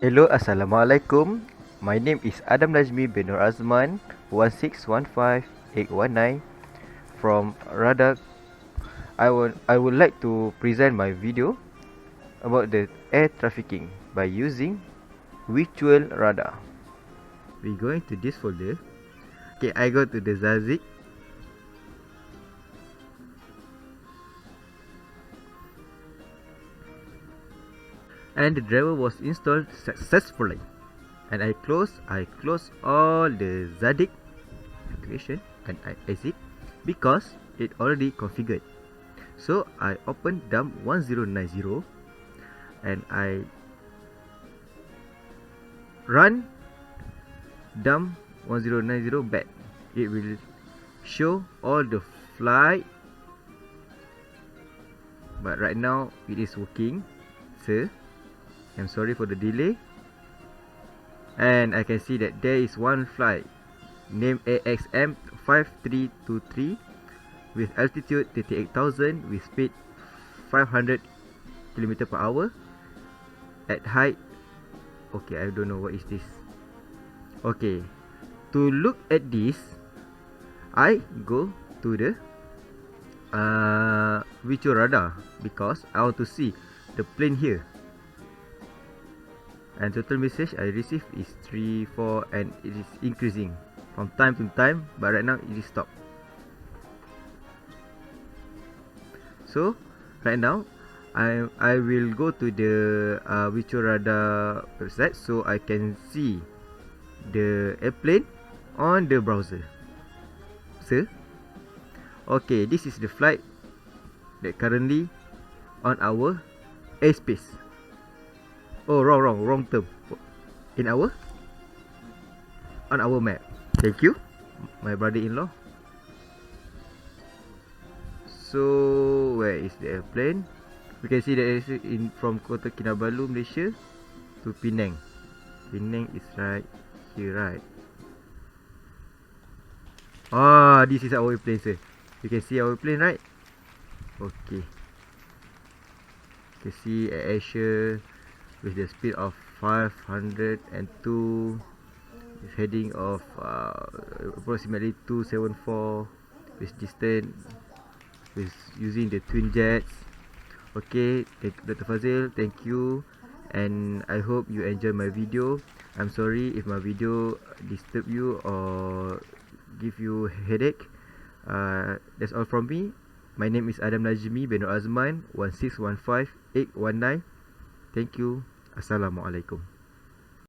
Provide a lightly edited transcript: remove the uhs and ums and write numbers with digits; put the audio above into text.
Hello, Assalamualaikum. My name is Adam Najmi bin Nur Azman, 1615819 from Radar. I would like to present my video about the air trafficking by using virtual radar. We going to this folder. Okay, I go to the Zazik. And the driver was installed successfully. And I close all the Zadik application and I exit because it already configured. So I open dump 1090 and I run dump 1090 back. It will show all the flight, but right now it is working. So I'm sorry for the delay. And I can see that there is one flight named AXM 5323 with altitude 38,000 with speed 500 km per hour at height. Okay, I don't know what is this. Okay, to look at this, I go to the virtual radar because I want to see the plane here. And total message I receive is 3, 4, and it is increasing from time to time, but right now it is stopped. So right now I will go to the virtual radar website so I can see the airplane on the browser. So okay, this is the flight that currently on our airspace. Oh, wrong term. In our on our map. Thank you, my brother-in-law. So where is the airplane? We can see that it's in from Kota Kinabalu, Malaysia to Penang. Penang is right here, right? Ah, this is our airplane, sir. You can see our plane, right? Okay. You can see Asia with the speed of 502, with heading of approximately 274, with distance with using the twin jets. Okay, Dr. Fazil, thank you, and I hope you enjoy my video. I'm sorry if my video disturb you or give you headache. That's all from me. My name is Adam Najmi bin Azman, 1615819. Thank you. Assalamualaikum.